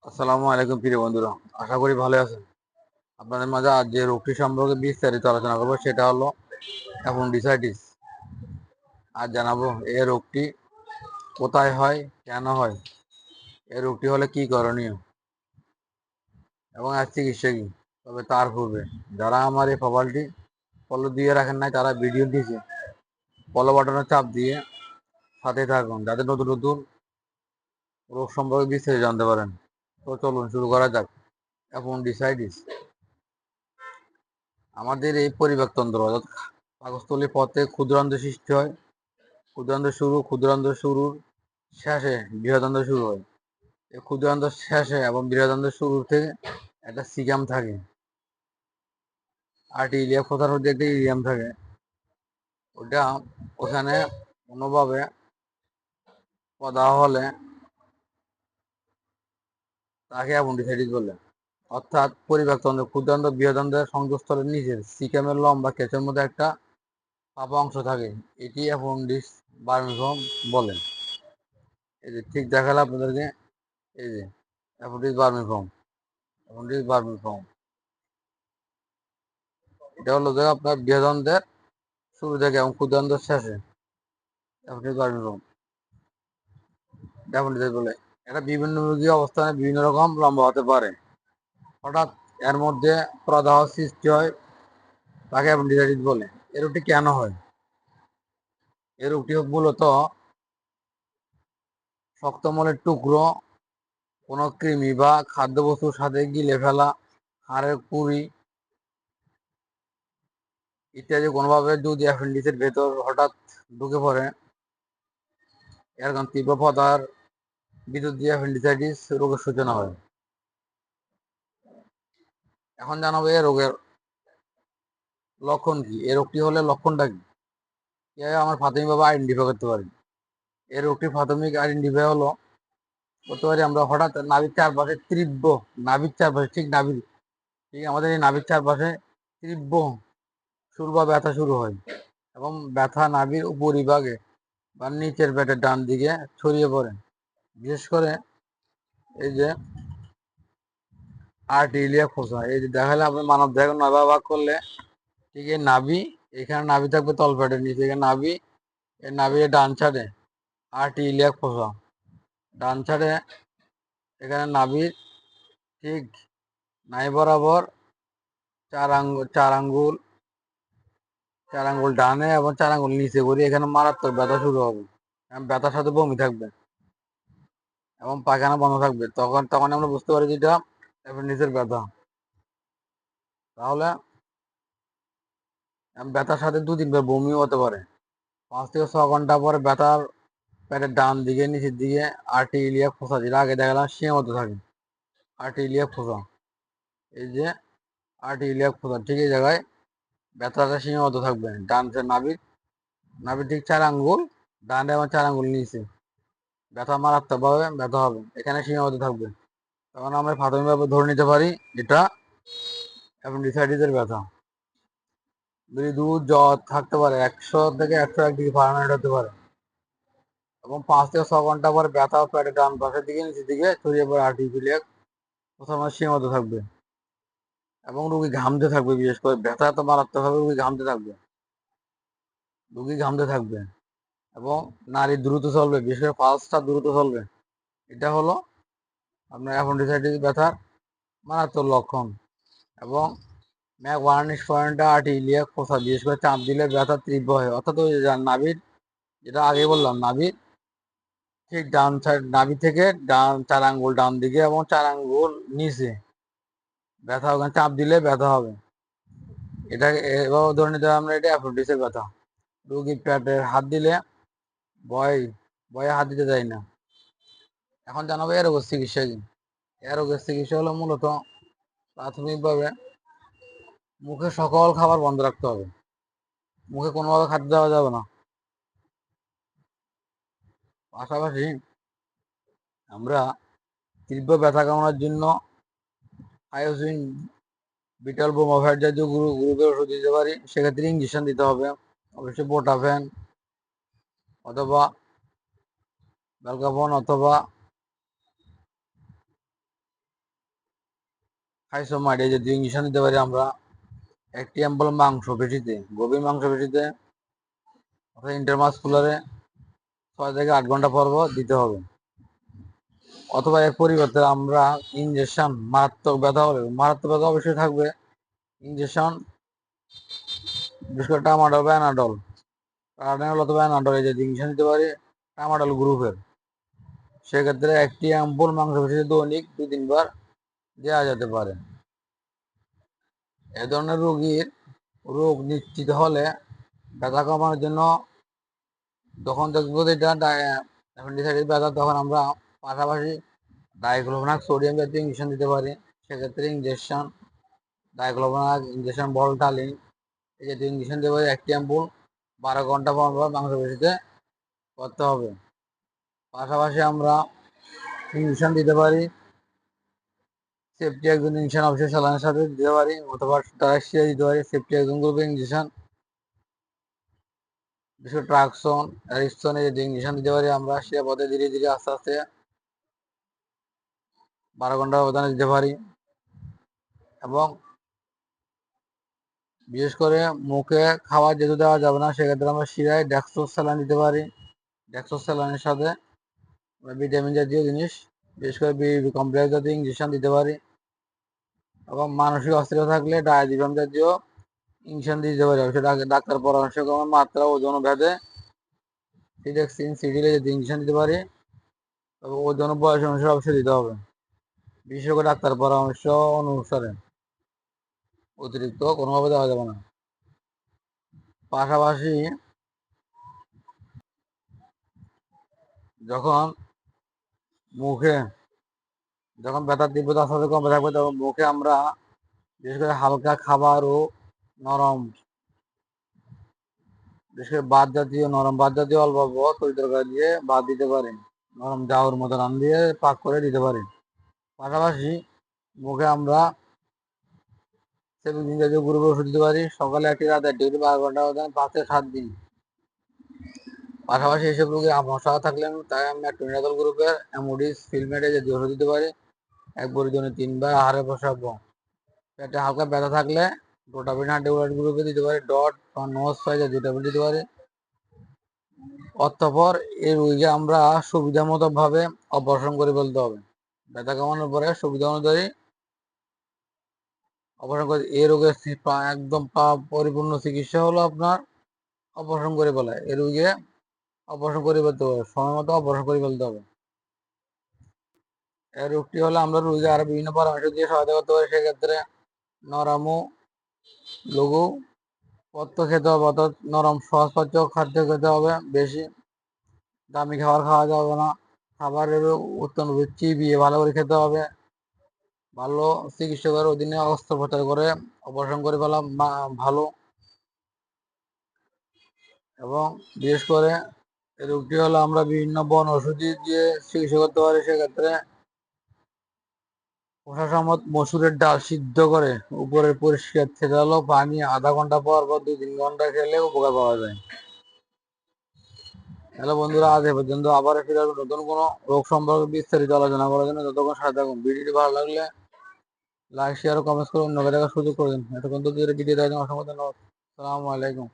আসসালামু আলাইকুম প্রিয় বন্ধুরা, আশা করি ভালো আছেন। আপনাদের মাঝে আজ যে রোগটি সম্পর্কে বিস্তারিত আলোচনা করবো সেটা হলো অ্যাপেন্ডিসাইটিস। আজ জানাবো এই রোগটি কোথায় হয়, কেন হয়, এই রোগটি হলে কি করণীয় এবং এর চিকিৎসা কি। তবে তার পূর্বে যারা আমার এই প্রোফাইলটি ফলো দিয়ে রাখেন নাই তারা ভিডিও দিয়েছে ফলো বাটনে চাপ দিয়ে সাথে থাকুন, যাতে নতুন নতুন রোগ সম্পর্কে বিস্তারিত জানতে পারেন। তো চলুন শুরু করা যাক। অ্যাপেন্ডিসাইটিস আমাদের এই পরিপাকতন্ত্র অর্থাৎ পাকস্থলীর পথে ক্ষুদ্রান্ত্র সৃষ্টি হয়। ক্ষুদ্রান্ত্র শুরুর শেষে বৃহদান্ত্র শুরু হয়। এই ক্ষুদ্রান্ত্র শেষে এবং বৃহদান্ত্র শুরু থেকে একটা সিগাম থাকে, আর ইলিয়া ফোঁথার মধ্যে একটা ইলিয়াম থাকে। ওটা ওখানে কোনোভাবে প্রদাহ হলে তাকে অ্যাপেন্ডিসাইটিস বলে। অর্থাৎ পরিপাকতন্ত্র ক্ষুদ্রান্ত্র বৃহদান্ত্রের সংযোগস্থলের নিচে সিকামের লম্বা কেঁচের মধ্যে একটা ফাঁপা অংশ থাকে, এটি অ্যাপেন্ডিক্স ভার্মিফর্ম বলে। এই যে ঠিক দেখালে আপনাদেরকে, এই যে অ্যাপেন্ডিক্স ভার্মিফর্ম এটা হলো যে আপনার বৃহদান্ত্রের শুরু থেকে এবং ক্ষুদ্রান্ত্রের শেষে অ্যাপেন্ডিক্স ভার্মিফর্ম অ্যাপেন্ডিসাইটিস বলে। এটা বিভিন্ন রোগী অবস্থানে বিভিন্ন রকম লম্বা হতে পারে। হঠাৎ এর মধ্যে প্রদাহ সৃষ্টি হয়, তাকে অ্যাপেন্ডিসাইটিস বলে। এই রোগটি কেন হয়? এই রোগটি মূলত শক্ত মলের টুকরো, কোনো কৃমি বা খাদ্যবস্তুর সাথে গিলে ফেলা, হাড়ের কুড়ি ইত্যাদি কোনোভাবে যদি অ্যাপেন্ডিক্সের ভেতর হঠাৎ ঢুকে পড়ে, এরকম তীব্র পদার ভিতর দিয়ে অ্যাপেন্ডিসাইটিস রোগের সূচনা হয়। এখন জানাবো এই রোগের লক্ষণ কি, এই রোগটি হলে লক্ষণটা কি, কিভাবে আমার প্রাথমিকভাবে আইডেন্টিফাই করতে পারি। এই রোগটির প্রাথমিক আইডেন্টিফাই হলো, করতে পারি আমরা হঠাৎ নাভির চারপাশে তীব্র, নাভির চারপাশে ঠিক আমাদের এই নাভির চারপাশে তীব্র শুরু বা ব্যথা শুরু হয়, এবং ব্যথা নাভির উপরিভাগে বা নিচের পেটের ডান দিকে ছড়িয়ে পড়ে। বিশেষ করে এই যে আর্টিরিয়া ফোসা, এই যে দেখালে আপনি মানব দেহ নয় ভাগ করলে ঠিক এই নাভি, এখানে নাভি থাকবে তলপেটের নিচে, এখানে নাভি, এই নাভির ডান সাইডে আর্টিরিয়া ফোসা, ডান সাইডে এখানে নাভির ঠিক নাই বরাবর চার আঙ্গুল ডানে এবং 4 আঙ্গুল নিচে করি, এখানে মারাত্মক ব্যথা শুরু হবে। ব্যথার সাথে বমি থাকবে এবং পায়খানা বন্ধ থাকবে। তখন আমরা বুঝতে পারি যেটা অ্যাপেন্ডিক্সের ব্যথা। তাহলে ব্যথার সাথে 2-3 বার বমিও হতে পারে। 5 থেকে 6 ঘন্টা পরে ব্যথার পেটের ডান দিকে নিচের দিকে আর্টিরিয়া ফোসা, যেটা আগে দেখালাম সীমাবদ্ধ থাকে। আর্টিরিয়া ফোসা, এই যে আর্টিরিয়া ফোসা ঠিক এই জায়গায় ব্যথাটা সীমাবদ্ধ থাকবে। ডান নাভির ঠিক 4 আঙ্গুল ডান এবং 4 আঙ্গুল নিচে ব্যথা মারাত্মকভাবে ব্যথা হবে, এখানে সীমাবদ্ধ থাকবে। তখন আমরা প্রাথমিকভাবে ধরে নিতে পারি এটা অ্যাপেন্ডিসাইটিসের ব্যথা। মৃদু জ্বর থাকতে পারে, 100 থেকে 101 ডিগ্রি ফারেনহাইট হতে পারে, এবং 5 থেকে 6 ঘন্টা পরে ব্যথা পেটের ডান পাশের দিকে নিচের দিকে ছড়িয়ে পড়ে আর্টিকুলিয়া কোথাও সীমাবদ্ধ থাকবে, এবং রোগী ঘামতে থাকবে। বিশেষ করে ব্যথা তো মারাত্মকভাবে রোগী ঘামতে থাকবে এবং নাড়ি দ্রুত চলবে, বিশেষ করে পালসটা দ্রুত চলবে। এটা হলো আপনার অ্যাপেন্ডিসাইটিস ব্যথার মারাত্মক লক্ষণ। এবং ম্যাক ওয়ার্নিশ পয়েন্টটা আর্টিরিয়া ফোসা, বিশেষ করে চাপ দিলে ব্যথা তীব্র হয়। অর্থাৎ ওই নাভির, যেটা আগে বললাম, নাভির ঠিক ডান সাইড, নাভি থেকে ডান 4 আঙ্গুল ডান দিকে এবং 4 আঙ্গুল নিচে ব্যথা, ওখানে চাপ দিলে ব্যথা হবে। এটাকে এভাবে ধরে নিতে হবে আমরা, এটা অ্যাপেন্ডিক্সের ব্যথা। রোগী পেটে হাত দিলে ভয়ে হাত দিতে যায় না। এখন জানাবো এ রোগের চিকিৎসা কি। এ রোগের চিকিৎসা হলো মূলত প্রাথমিকভাবে মুখে সকল খাবার বন্ধ রাখতে হবে, মুখে কোনোভাবে খাদ্য দেওয়া যাবে না। পাশাপাশি আমরা তীব্র ব্যথা কামানোর জন্য আয়োসিন, বিটাল, বোমাফাইড জাতীয় গ্রুপের ওষুধ দিতে পারি। সেক্ষেত্রে ইঞ্জেকশন দিতে হবে, অবশ্যই বোটাফেন অথবা ব্যালকাফন অথবা ফাইসোমাইড এই জাতীয় ইঞ্জেকশন দিতে পারি আমরা একটি অ্যাম্পল মাংস পেশিতে, গভীর মাংস পেশিতে অর্থাৎ ইন্টারমাসকুলারে 6 থেকে 8 ঘন্টা পর দিতে হবে। অথবা এর পরিবর্তে আমরা ইঞ্জেকশন মারাত্মক ব্যথা হলে, মারাত্মক ব্যথা অবশ্যই থাকবে, ইঞ্জেকশন বিশেষ করে টামাডল বা অ্যানাডল, প্যারাডাইনল অথবা অ্যানাডল এই জাতীয় ইঞ্জেকশন দিতে পারি টামাডল গ্রুপের। সেক্ষেত্রে একটি অ্যাম্পুল মাংসপেশিতে দৈনিক 2-3 বার দেওয়া যেতে পারে। এ ধরনের রোগীর রোগ নিশ্চিত হলে ব্যথা কমানোর জন্য যখন দেখবো যেটা অ্যাপেন্ডিসাইটিস ব্যথা, তখন আমরা পাশাপাশি ডাইক্লোফেনাক সোডিয়াম জাতীয় ইঞ্জেকশন দিতে পারি। সেক্ষেত্রে ইঞ্জেকশন ডাইক্লোফেনাক, ইঞ্জেকশন ভলটালিন এই জাতীয় ইঞ্জেকশন দিতে পারি। একটি অ্যাম্পুল 12 ঘন্টা পর মাংসপেশিতে করতে হবে। পাশাপাশি আমরা ইঞ্জেকশন দিতে পারি সেফটি একজন ইঞ্জেকশন অবশ্যই স্যালাইনের সাথে দিতে পারি, অথবা ট্রাক্সিয়া দিতে পারি। সেফটি একজন গ্রুপের ইঞ্জেকশন বিশেষ ট্রাকসন, অ্যারিস্টন এই যে ইঞ্জেকশন দিতে পারি আমরা সে পথে ধীরে ধীরে আস্তে আস্তে 12 ঘন্টা ব্যবধানে দিতে পারি। এবং বিশেষ করে মুখে খাবার যেহেতু দেওয়া যাবে না, সেক্ষেত্রে আমরা শিরায় ডেক্সট্রোজ স্যালাইন দিতে পারি। ডেক্সট্রোজ স্যালাইনের সাথে ভিটামিন জাতীয় জিনিস, বিশেষ করে বি কমপ্লেক্স জাতীয় ইঞ্জেকশন দিতে পারি। এবং মানসিক অস্থিরতা থাকলে ডায়াজিপাম জাতীয় ইঞ্জেকশন দিতে পারি। সেটা ডাক্তার পরামর্শ ক্রমে মাত্রা ওজন ভেদে সিডেক্সিন, সিডিলে যে ইঞ্জেকশন দিতে পারি, তবে ওজন বয়স অনুসারে অবশ্যই দিতে হবে, বিশেষ করে ডাক্তার পরামর্শ অনুসারে অতিরিক্ত কোনোভাবে দেওয়া যাবে না। পাশাপাশি যখন মুখে ব্যথার তীব্রতা আস্তে আস্তে কমে থাকবে, তখন মুখে আমরা বিশেষ করে হালকা খাবার ও নরম, বিশেষ করে নরম ভাত জাতীয় অল্প অল্প তরিতরকারি দিয়ে ভাত দিতে পারি, নরম জাউর মতো রান দিয়ে পাক করে দিতে পারি। পাশাপাশি মুখে আমরা সেভেন জাতীয় গ্রুপের ওষুধ দিতে পারি, সকালে একটি, রাতে একটি, 12 ঘন্টা 5 থেকে 7 দিন। পাশাপাশি এইসব রোগী মশা থাকলে তাই আমরা টোনিডাজল গ্রুপের অ্যামোডিস, ফিলমেটে যে ওষুধ দিতে পারি 1 বড়ি জন্য 3 বার আহারে প্রসাব। পেটে হালকা ব্যথা থাকলে ডোটাভিন হান্টিবায়োটিক গ্রুপে দিতে পারি, ডট বা নোজ সাইজে 2 ট্যাবলেট দিতে পারি। অতঃপর এই রোগীকে আমরা সুবিধা মতো ভাবে অপারেশন করে ফেলতে হবে। ব্যথা কমানোর পরে সুবিধা অনুযায়ী অপারেশন করে। এই রোগের একদম পরিপূর্ণ চিকিৎসা হলো আপনার অপারেশন করে ফেলা। এই রোগীকে অপারেশন করে ফেলতে হবে, সময় মতো অপারেশন করে ফেলতে হবে। এই রোগটি হলে আমরা রোগীকে আরো বিভিন্ন পরামর্শ দিয়ে সহায়তা করতে পারি। সেক্ষেত্রে নরম ও লঘু পথ্য খেতে হবে, অর্থাৎ নরম সহজপাচ্য খাদ্য খেতে হবে, বেশি দামি খাবার খাওয়া যাবে না। খাবারেরও উত্তম চিবিয়ে ভালো করে খেতে হবে। ভালো চিকিৎসকের অধীনে অস্ত্রোপচার করে অপারেশন করে ফেলা ভালো। এবং বিশেষ করে এই রোগটি হলে আমরা বিভিন্ন বন ওষুধি দিয়ে চিকিৎসা করতে পারি। সেক্ষেত্রে খোসাসমেত মসুরের ডাল সিদ্ধ করে উপরে পরিষ্কার থেতালো পানি আধা ঘন্টা পর 2-3 ঘন্টা খেলে উপকার পাওয়া যায়। হ্যালো বন্ধুরা, আজ এ পর্যন্ত। আবার ফিরে আসবো নতুন কোনো রোগ সম্পর্কে বিস্তারিত আলোচনা করার জন্য। যতক্ষণ সাথে থাকুন। ভিডিওটি ভালো লাগলে লাইক, শেয়ার ও কমেন্টস করে অন্যকে দেখার সুযোগ করে দিন। এতক্ষণ তো ভিডিও দেখার জন্য অসংখ্য ধন্যবাদ। আসসালামু আলাইকুম।